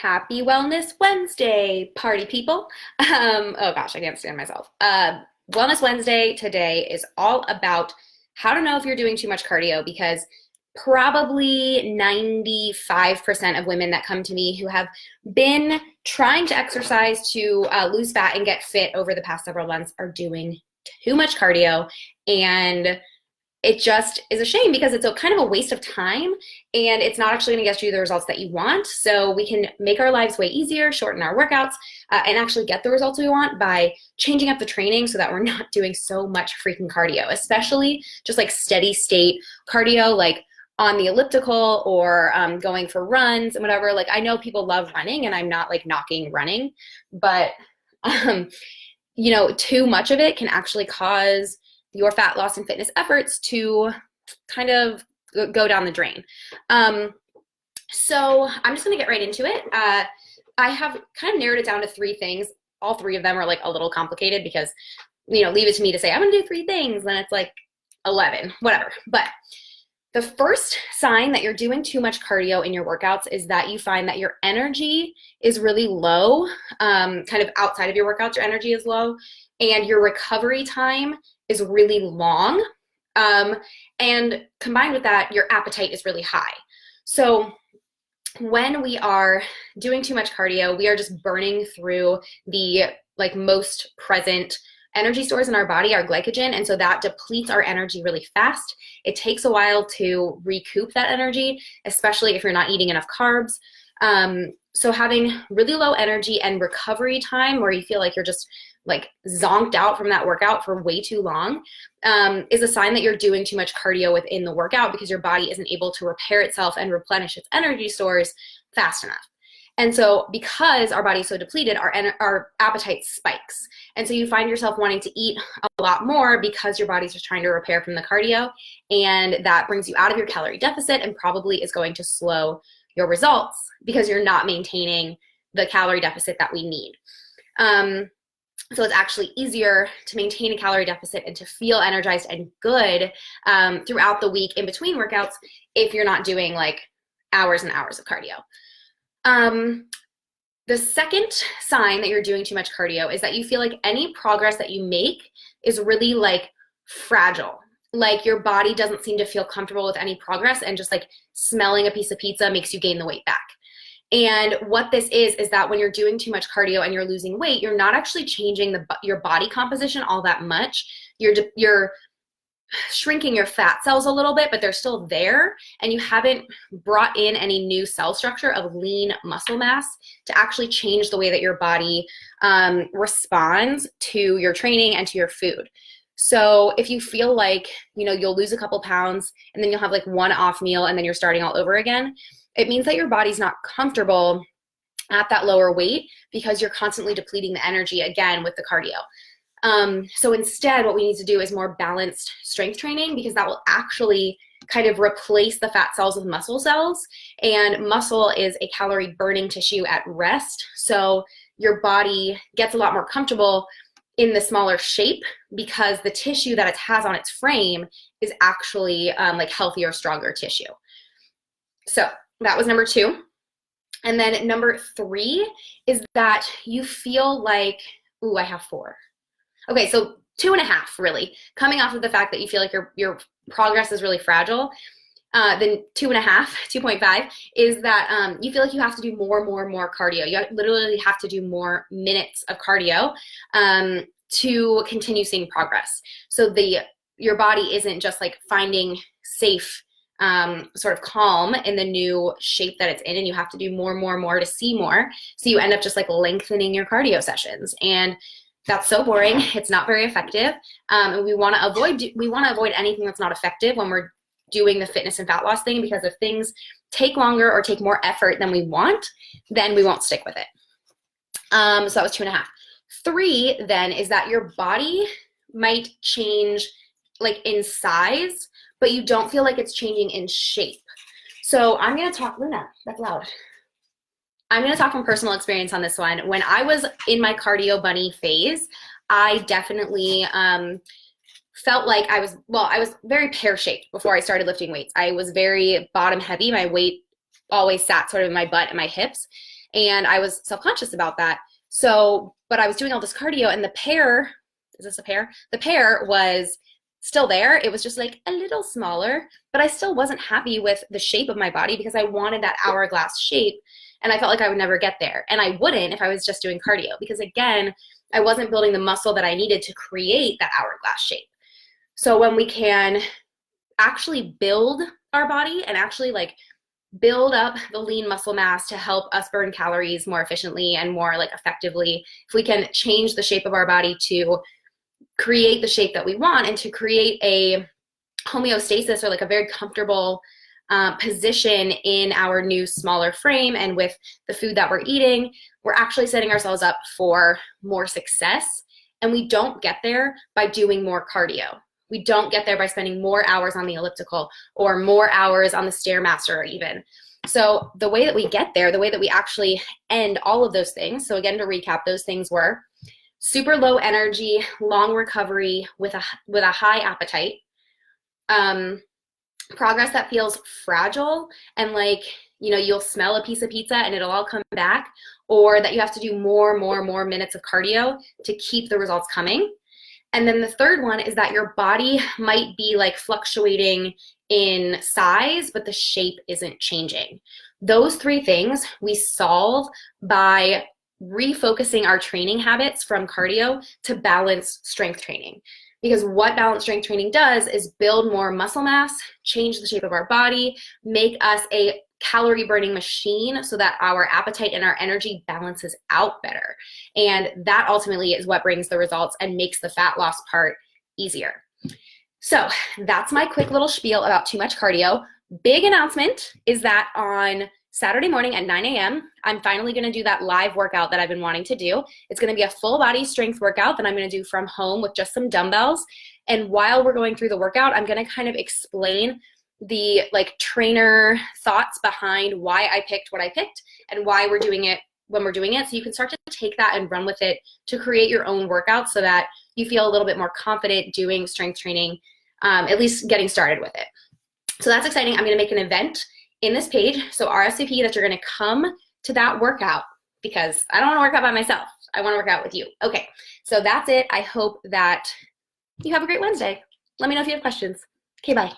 Happy Wellness Wednesday, party people. Oh gosh, I can't stand myself. Wellness Wednesday today is all about how to know if you're doing too much cardio because probably 95% of women that come to me who have been trying to exercise to lose fat and get fit over the past several months are doing too much cardio, and it just is a shame because it's a kind of a waste of time and it's not actually going to get you the results that you want. So we can make our lives way easier, shorten our workouts, and actually get the results we want by changing up the training so that we're not doing so much freaking cardio, especially just like steady state cardio, like on the elliptical or going for runs and whatever. Like, I know people love running and I'm not like knocking running, but too much of it can actually cause your fat loss and fitness efforts to kind of go down the drain. So I'm just going to get right into it. I have kind of narrowed it down to three things. All three of them are like a little complicated because, leave it to me to say, I'm going to do three things. Then it's like 11, whatever. But the first sign that you're doing too much cardio in your workouts is that you find that your energy is really low, kind of outside of your workouts, your energy is low, and your recovery time is really long. And combined with that, your appetite is really high. So when we are doing too much cardio, we are just burning through the most present energy stores in our body, our glycogen, and so that depletes our energy really fast. It takes a while to recoup that energy, especially if you're not eating enough carbs. So having really low energy and recovery time where you feel like you're just zonked out from that workout for way too long is a sign that you're doing too much cardio within the workout because your body isn't able to repair itself and replenish its energy stores fast enough. And so because our body's so depleted, our appetite spikes. And so you find yourself wanting to eat a lot more because your body's just trying to repair from the cardio. And that brings you out of your calorie deficit and probably is going to slow your results because you're not maintaining the calorie deficit that we need. So it's actually easier to maintain a calorie deficit and to feel energized and good throughout the week in between workouts if you're not doing hours and hours of cardio. The second sign that you're doing too much cardio is that you feel like any progress that you make is really fragile. Like your body doesn't seem to feel comfortable with any progress, and just smelling a piece of pizza makes you gain the weight back. And what this is that when you're doing too much cardio and you're losing weight, you're not actually changing your body composition all that much. You're shrinking your fat cells a little bit, but they're still there, and you haven't brought in any new cell structure of lean muscle mass to actually change the way that your body responds to your training and to your food. So if you feel like, you'll lose a couple pounds and then you'll have one off meal and then you're starting all over again, it means that your body's not comfortable at that lower weight because you're constantly depleting the energy again with the cardio. So instead, what we need to do is more balanced strength training because that will actually kind of replace the fat cells with muscle cells. And muscle is a calorie burning tissue at rest. So your body gets a lot more comfortable in the smaller shape because the tissue that it has on its frame is actually healthier, stronger tissue. So that was number two. And then number three is that you feel like, I have four. Okay, so 2.5 really, coming off of the fact that you feel like your progress is really fragile. Then 2.5 is that you feel like you have to do more cardio. You literally have to do more minutes of cardio to continue seeing progress. So your body isn't just finding safe sort of calm in the new shape that it's in, and you have to do more to see more. So you end up just lengthening your cardio sessions, and that's so boring. It's not very effective, and we want to avoid anything that's not effective when we're doing the fitness and fat loss thing, because if things take longer or take more effort than we want, then we won't stick with it. So that was 2.5. 3 then is that your body might change in size, but you don't feel like it's changing in shape. So I'm going to talk, Luna, that's loud. I'm going to talk from personal experience on this one. When I was in my cardio bunny phase, I definitely felt like I was very pear-shaped before I started lifting weights. I was very bottom heavy. My weight always sat sort of in my butt and my hips. And I was self-conscious about that. So, but I was doing all this cardio, and the pear, is this a pear? The pear was still there. It was just like a little smaller, but I still wasn't happy with the shape of my body because I wanted that hourglass shape. And I felt like I would never get there. And I wouldn't if I was just doing cardio, because again, I wasn't building the muscle that I needed to create that hourglass shape. So when we can actually build our body and actually like build up the lean muscle mass to help us burn calories more efficiently and more like effectively, if we can change the shape of our body to create the shape that we want and to create a homeostasis, or like a very comfortable position in our new smaller frame and with the food that we're eating, we're actually setting ourselves up for more success. And we don't get there by doing more cardio. We don't get there by spending more hours on the elliptical or more hours on the Stairmaster even. So the way that we get there, the way that we actually end all of those things, so again, to recap, those things were super low energy, long recovery with a high appetite, progress that feels fragile and like, you know, you'll smell a piece of pizza and it'll all come back, or that you have to do more minutes of cardio to keep the results coming. And then the third one is that your body might be like fluctuating in size, but the shape isn't changing. Those three things we solve by refocusing our training habits from cardio to balanced strength training. Because what balanced strength training does is build more muscle mass, change the shape of our body, make us a calorie burning machine so that our appetite and our energy balances out better. And that ultimately is what brings the results and makes the fat loss part easier. So that's my quick little spiel about too much cardio. Big announcement is that on Saturday morning at 9 a.m., I'm finally going to do that live workout that I've been wanting to do. It's going to be a full body strength workout that I'm going to do from home with just some dumbbells. And while we're going through the workout, I'm going to kind of explain the like trainer thoughts behind why I picked what I picked and why we're doing it when we're doing it. So you can start to take that and run with it to create your own workout so that you feel a little bit more confident doing strength training, at least getting started with it. So that's exciting. I'm going to make an event in this page. So RSVP that you're going to come to that workout, because I don't want to work out by myself. I want to work out with you. Okay. So that's it. I hope that you have a great Wednesday. Let me know if you have questions. Okay, bye.